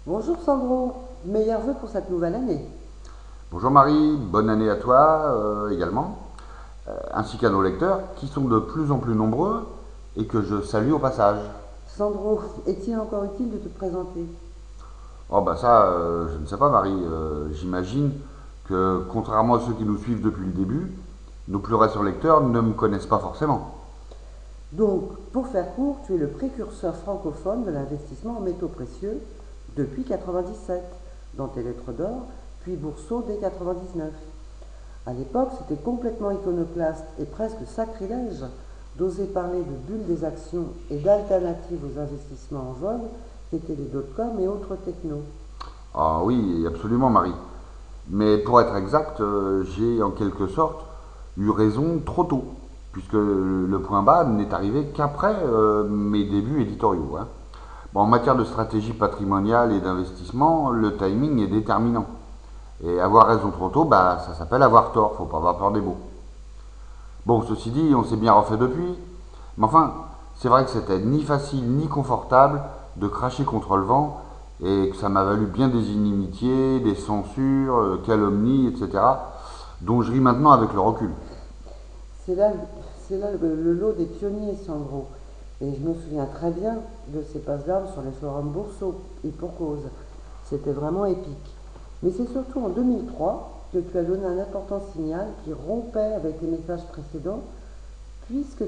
Bonjour Sandro, meilleurs vœux pour cette nouvelle année. Bonjour Marie, bonne année à toi également, ainsi qu'à nos lecteurs qui sont de plus en plus nombreux et que je salue au passage. Sandro, est-il encore utile de te présenter? Oh bah ça, je ne sais pas Marie, j'imagine que contrairement à ceux qui nous suivent depuis le début, nos plus récents lecteurs ne me connaissent pas forcément. Donc, pour faire court, tu es le précurseur francophone de l'investissement en métaux précieux depuis 97, dans tes lettres d'or, puis Bourseau dès 99. À l'époque, c'était complètement iconoclaste et presque sacrilège d'oser parler de bulles des actions et d'alternatives aux investissements en vogue qu'étaient les dot-com et autres technos. Ah oui, absolument Marie. Mais pour être exact, j'ai en quelque sorte eu raison trop tôt, puisque le point bas n'est arrivé qu'après mes débuts éditoriaux, hein. Bon, en matière de stratégie patrimoniale et d'investissement, le timing est déterminant. Et avoir raison trop tôt, bah, ça s'appelle avoir tort, faut pas avoir peur des mots. Bon, ceci dit, on s'est bien refait depuis, mais enfin, c'est vrai que c'était ni facile ni confortable de cracher contre le vent et que ça m'a valu bien des inimitiés, des censures, calomnies, etc., dont je ris maintenant avec le recul. C'est là, c'est là le lot des pionniers, Sandro. Et je me souviens très bien de ces passes d'armes sur les forums bourseaux, et pour cause. C'était vraiment épique. Mais c'est surtout en 2003 que tu as donné un important signal qui rompait avec les messages précédents, puisque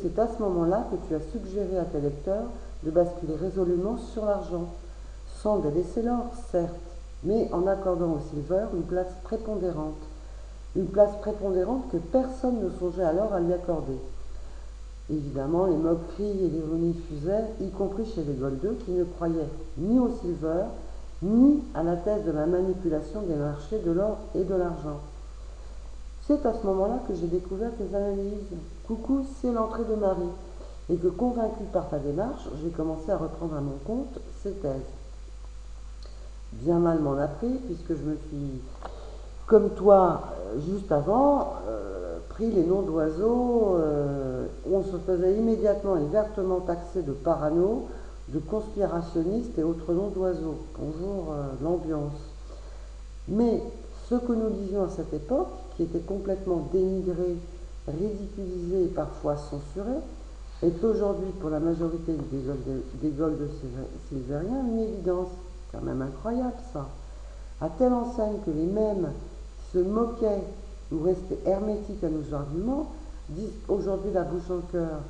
c'est à ce moment-là que tu as suggéré à tes lecteurs de basculer résolument sur l'argent, sans délaisser l'or, certes, mais en accordant au silver une place prépondérante. Une place prépondérante que personne ne songeait alors à lui accorder. Évidemment, les moqueries et l'ironie fusaient, y compris chez les Goldeux qui ne croyaient ni au silver, ni à la thèse de la manipulation des marchés de l'or et de l'argent. C'est à ce moment-là que j'ai découvert tes analyses. Coucou, c'est l'entrée de Marie. Et que convaincu par ta démarche, j'ai commencé à reprendre à mon compte ces thèses. Bien mal m'en a pris, puisque je me suis comme toi, juste avant, pris les noms d'oiseaux, on se faisait immédiatement et vertement taxer de parano, de conspirationniste et autres noms d'oiseaux. Bonjour l'ambiance. Mais ce que nous disions à cette époque, qui était complètement dénigré, ridiculisé et parfois censuré, est aujourd'hui pour la majorité des Gold silvériens une évidence. C'est quand même incroyable ça. À telle enseigne que les mêmes se moquaient ou restaient hermétiques à nos arguments, disent aujourd'hui la bouche en cœur.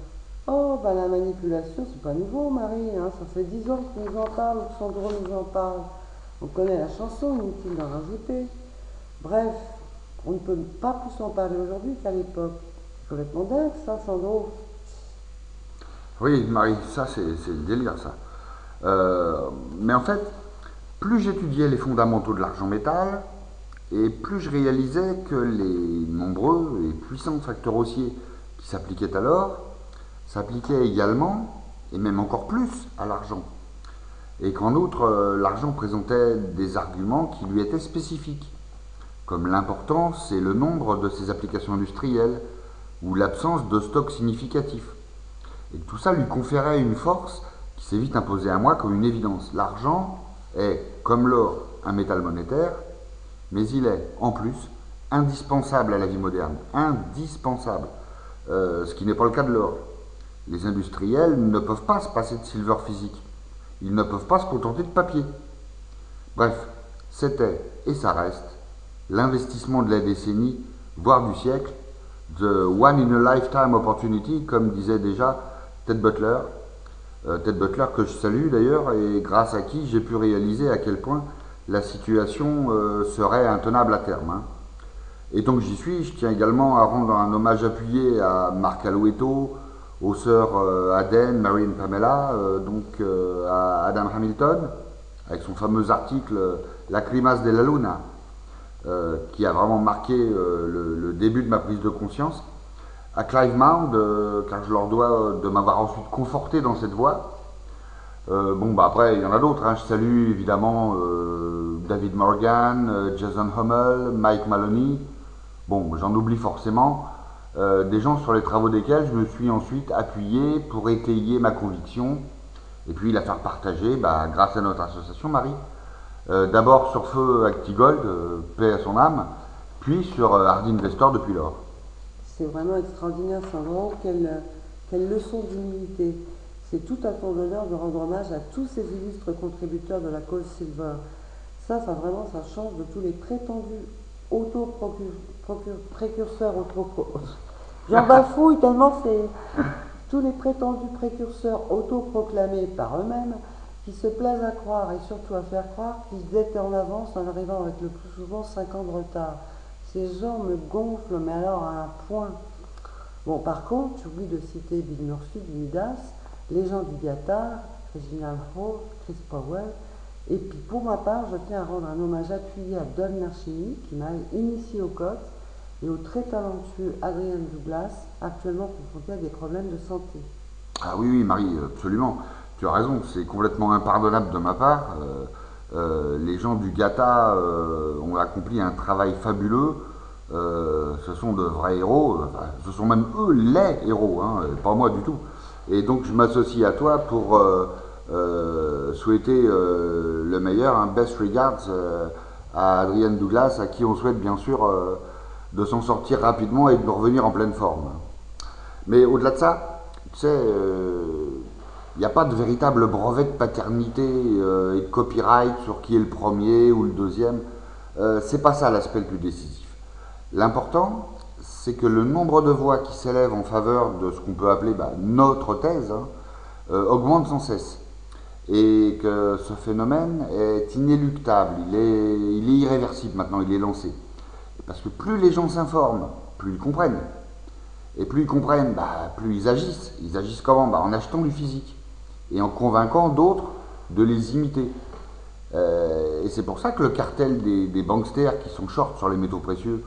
Oh, bah la manipulation, c'est pas nouveau, Marie, hein, ça fait 10 ans qu'on nous en parle, que Sandro nous en parle. On connaît la chanson, inutile d'en rajouter. Bref, on ne peut pas plus en parler aujourd'hui qu'à l'époque. C'est complètement dingue, ça, Sandro. Oui, Marie, ça c'est le délire, ça. Mais en fait, plus j'étudiais les fondamentaux de l'argent métal, et plus je réalisais que les nombreux et puissants facteurs haussiers qui s'appliquaient alors s'appliquaient également, et même encore plus, à l'argent. Et qu'en outre, l'argent présentait des arguments qui lui étaient spécifiques, comme l'importance et le nombre de ses applications industrielles, ou l'absence de stock significatif. Et tout ça lui conférait une force qui s'est vite imposée à moi comme une évidence. L'argent est, comme l'or, un métal monétaire, mais il est, en plus, indispensable à la vie moderne. Indispensable. Ce qui n'est pas le cas de l'or. Les industriels ne peuvent pas se passer de silver physique. Ils ne peuvent pas se contenter de papier. Bref, c'était, et ça reste, l'investissement de la décennie, voire du siècle, the one in a lifetime opportunity, comme disait déjà Ted Butler. Ted Butler que je salue d'ailleurs, et grâce à qui j'ai pu réaliser à quel point la situation serait intenable à terme, hein. Et tant que j'y suis, je tiens également à rendre un hommage appuyé à Marc Alouetto, aux sœurs Aden, Mary et Pamela, à Adam Hamilton, avec son fameux article La Crimas de la Luna, qui a vraiment marqué le début de ma prise de conscience, à Clive Mound, car je leur dois de m'avoir ensuite conforté dans cette voie. Bon, bah après, il y en a d'autres, hein. Je salue évidemment David Morgan, Jason Hummel, Mike Maloney. Bon, j'en oublie forcément. Des gens sur les travaux desquels je me suis ensuite appuyé pour étayer ma conviction Et puis la faire partager grâce à notre association, Marie. D'abord sur Feu ActiGold, paix à son âme, puis sur Hard Investor depuis lors. C'est vraiment extraordinaire, Sandro. Quelle leçon d'humilité. C'est tout à ton honneur de rendre hommage à tous ces illustres contributeurs de la cause Silver. Ça change de tous les prétendus précurseurs J'en bafouille tellement c'est tous les prétendus précurseurs autoproclamés par eux-mêmes qui se plaisent à croire et surtout à faire croire qu'ils étaient en avance en arrivant avec le plus souvent 5 ans de retard. Ces gens me gonflent, mais alors à un point. Bon, par contre, tu oublies de citer Bill Murphy du Midas, les gens du Qatar, Reginald Hall, Chris Powell. Et puis pour ma part, je tiens à rendre un hommage appuyé à Doug Narchini, qui m'a initié au COTS, et au très talentueux Adrian Douglas, actuellement confronté à des problèmes de santé. Ah oui, oui, Marie, absolument. Tu as raison, c'est complètement impardonnable de ma part. Les gens du GATA ont accompli un travail fabuleux. Ce sont de vrais héros. Enfin, ce sont même eux les héros, hein, pas moi du tout. Et donc je m'associe à toi pour souhaiter le meilleur, un best regards à Adrian Douglas, à qui on souhaite bien sûr de s'en sortir rapidement et de revenir en pleine forme. Mais au-delà de ça, tu sais, il n'y a pas de véritable brevet de paternité et de copyright sur qui est le premier ou le deuxième. C'est pas ça l'aspect le plus décisif. L'important, c'est que le nombre de voix qui s'élèvent en faveur de ce qu'on peut appeler notre thèse augmente sans cesse. Et que ce phénomène est inéluctable, il est irréversible maintenant, il est lancé. Parce que plus les gens s'informent, plus ils comprennent. Et plus ils comprennent, plus ils agissent. Ils agissent comment? En achetant du physique et en convainquant d'autres de les imiter. Et c'est pour ça que le cartel des banksters qui sont short sur les métaux précieux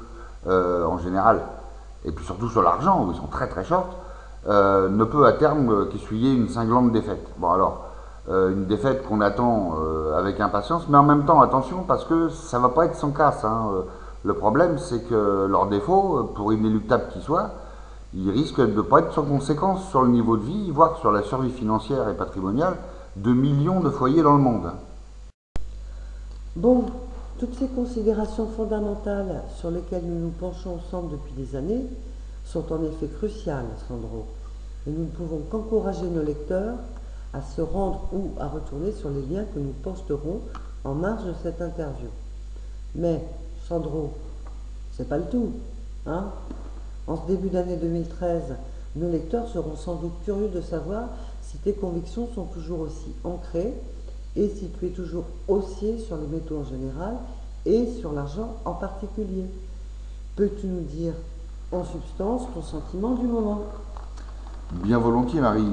en général, et puis surtout sur l'argent où ils sont très très short, ne peut à terme qu'essuyer une cinglante défaite. Bon alors, une défaite qu'on attend avec impatience, mais en même temps attention parce que ça va pas être sans casse. Le problème c'est que leur défaut, pour inéluctable qu'il soit, il risque de ne pas être sans conséquence sur le niveau de vie, voire sur la survie financière et patrimoniale de millions de foyers dans le monde. Bon, toutes ces considérations fondamentales sur lesquelles nous nous penchons ensemble depuis des années sont en effet cruciales, Sandro, et nous ne pouvons qu'encourager nos lecteurs à se rendre ou à retourner sur les liens que nous posterons en marge de cette interview. Mais, Sandro, c'est pas le tout, hein? En ce début d'année 2013, nos lecteurs seront sans doute curieux de savoir si tes convictions sont toujours aussi ancrées et si tu es toujours haussier sur les métaux en général et sur l'argent en particulier. Peux-tu nous dire en substance ton sentiment du moment? Bien volontiers, Marie,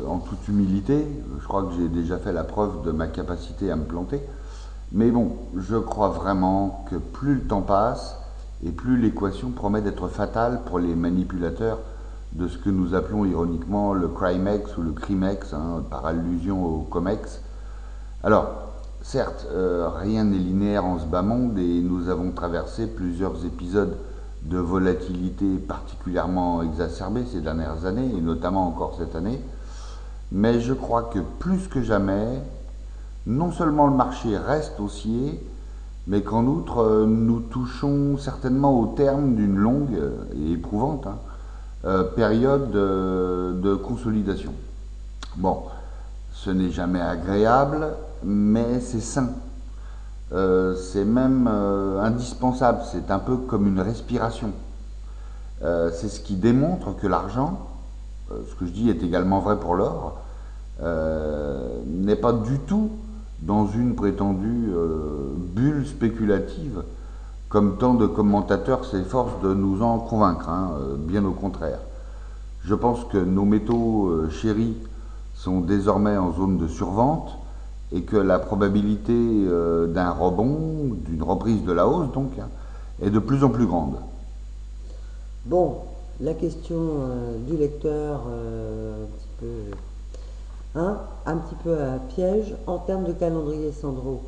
en toute humilité. Je crois que j'ai déjà fait la preuve de ma capacité à me planter. Mais bon, je crois vraiment que plus le temps passe et plus l'équation promet d'être fatale pour les manipulateurs de ce que nous appelons ironiquement le Crimex ou le Crimex, par allusion au Comex. Alors, certes, rien n'est linéaire en ce bas monde et nous avons traversé plusieurs épisodes de volatilité particulièrement exacerbée ces dernières années, et notamment encore cette année. Mais je crois que plus que jamais, non seulement le marché reste haussier, mais qu'en outre, nous touchons certainement au terme d'une longue et éprouvante période de consolidation. Bon, ce n'est jamais agréable, mais c'est sain. C'est même indispensable, c'est un peu comme une respiration. C'est ce qui démontre que l'argent, ce que je dis est également vrai pour l'or, n'est pas du tout dans une prétendue bulle spéculative, comme tant de commentateurs s'efforcent de nous en convaincre, bien au contraire. Je pense que nos métaux chéris sont désormais en zone de survente, et que la probabilité d'un rebond, d'une reprise de la hausse donc, est de plus en plus grande. Bon, la question du lecteur, un petit peu à piège, en termes de calendrier, Sandro.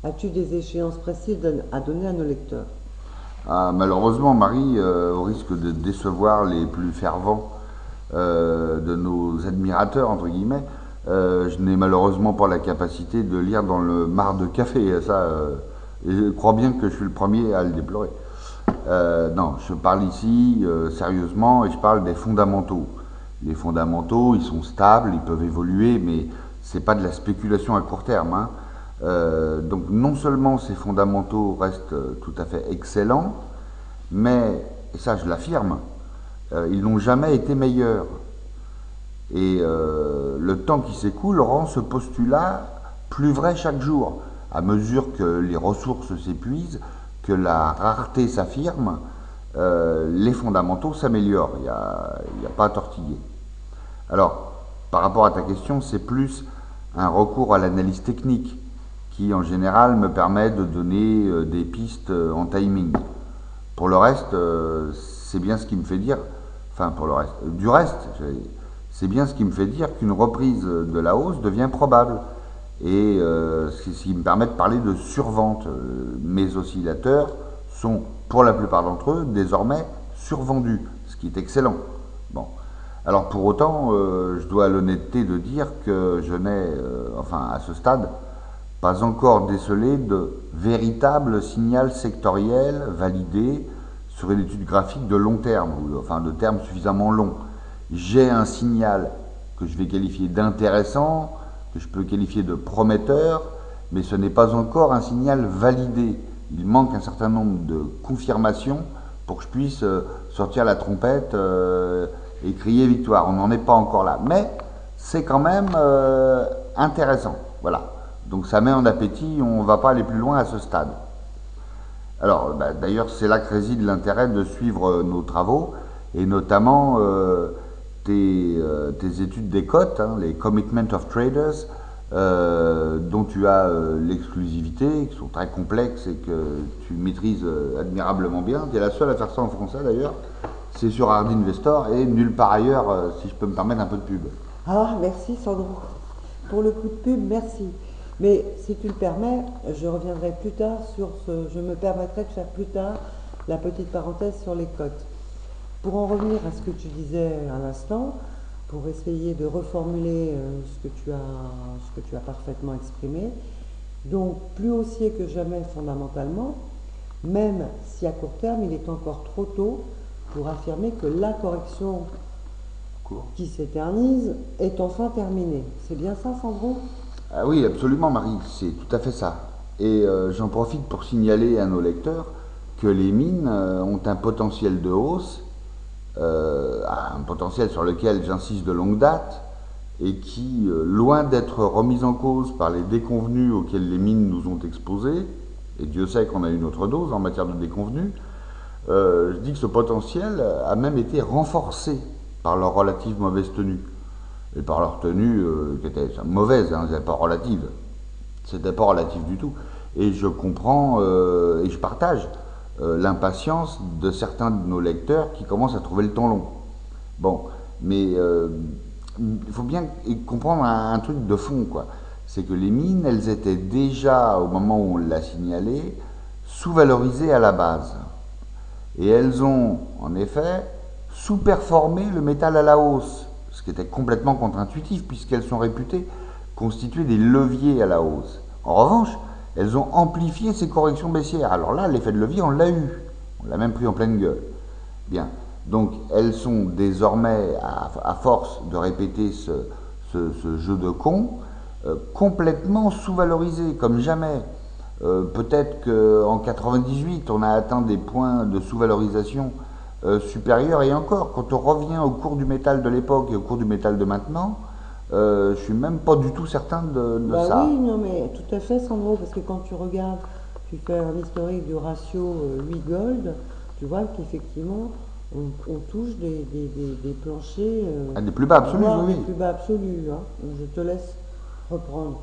As-tu des échéances précises à donner à nos lecteurs? Malheureusement, Marie, au risque de décevoir les plus fervents de nos admirateurs, entre guillemets, Je n'ai malheureusement pas la capacité de lire dans le marc de café, ça, et je crois bien que je suis le premier à le déplorer. Non, je parle ici sérieusement et je parle des fondamentaux. Les fondamentaux, ils sont stables, ils peuvent évoluer, mais c'est pas de la spéculation à court terme, hein. Donc non seulement ces fondamentaux restent tout à fait excellents, mais, et ça je l'affirme, ils n'ont jamais été meilleurs. Et le temps qui s'écoule rend ce postulat plus vrai chaque jour. À mesure que les ressources s'épuisent, que la rareté s'affirme, les fondamentaux s'améliorent. Il n'y a pas à tortiller. Alors, par rapport à ta question, c'est plus un recours à l'analyse technique qui, en général, me permet de donner des pistes en timing. Pour le reste, c'est bien ce qui me fait dire, enfin pour le reste, du reste, c'est bien ce qui me fait dire qu'une reprise de la hausse devient probable. Et ce qui me permet de parler de survente. Mes oscillateurs sont, pour la plupart d'entre eux, désormais survendus, ce qui est excellent. Bon. Alors pour autant, je dois l'honnêteté de dire que je n'ai, enfin à ce stade, pas encore décelé de véritable signal sectoriel validé sur une étude graphique de long terme, ou enfin de terme suffisamment long. J'ai un signal que je vais qualifier d'intéressant, que je peux qualifier de prometteur, mais ce n'est pas encore un signal validé. Il manque un certain nombre de confirmations pour que je puisse sortir la trompette et crier victoire. On n'en est pas encore là, mais c'est quand même intéressant. Voilà. Donc ça met en appétit, on ne va pas aller plus loin à ce stade. Alors, d'ailleurs, c'est là que réside l'intérêt de suivre nos travaux, et notamment tes études des cotes, hein, les Commitment of Traders, dont tu as l'exclusivité, qui sont très complexes et que tu maîtrises admirablement bien. Tu es la seule à faire ça en français d'ailleurs. C'est sur Hard Investor et nulle part ailleurs, si je peux me permettre un peu de pub. Ah, merci Sandro. Pour le coup de pub, merci. Mais si tu le permets, je reviendrai plus tard sur ce. Je me permettrai de faire plus tard la petite parenthèse sur les cotes. Pour en revenir à ce que tu disais à l'instant, pour essayer de reformuler ce que tu as parfaitement exprimé, donc plus haussier que jamais fondamentalement, même si à court terme il est encore trop tôt pour affirmer que la correction qui s'éternise est enfin terminée. C'est bien ça, Sandro ? Ah oui, absolument, Marie, c'est tout à fait ça. Et j'en profite pour signaler à nos lecteurs que les mines ont un potentiel de hausse, un potentiel sur lequel j'insiste de longue date, et qui, loin d'être remis en cause par les déconvenues auxquelles les mines nous ont exposés, et Dieu sait qu'on a une autre dose en matière de déconvenues, je dis que ce potentiel a même été renforcé par leur relative mauvaise tenue. Et par leur tenue qui était mauvaise, hein, c'était pas relative. C'était pas relatif du tout. Et je comprends et je partage l'impatience de certains de nos lecteurs qui commencent à trouver le temps long. Bon, mais il faut bien comprendre un truc de fond, quoi. C'est que les mines, elles étaient déjà, au moment où on l'a signalé, sous-valorisées à la base. Et elles ont, en effet, sous-performé le métal à la hausse, ce qui était complètement contre-intuitif, puisqu'elles sont réputées constituer des leviers à la hausse. En revanche, elles ont amplifié ces corrections baissières. Alors là, l'effet de levier, on l'a eu. On l'a même pris en pleine gueule. Bien. Donc, elles sont désormais, à force de répéter ce jeu de con, complètement sous-valorisées, comme jamais. Peut-être qu'en 98, on a atteint des points de sous-valorisation supérieurs, et encore, quand on revient au cours du métal de l'époque et au cours du métal de maintenant, je suis même pas du tout certain de ça. Oui, non, mais tout à fait, Sandro, parce que quand tu regardes, tu fais un historique du ratio 8 gold, tu vois qu'effectivement, on touche des planchers. Des plus bas absolus, oui. Des plus bas absolus, hein. Je te laisse reprendre.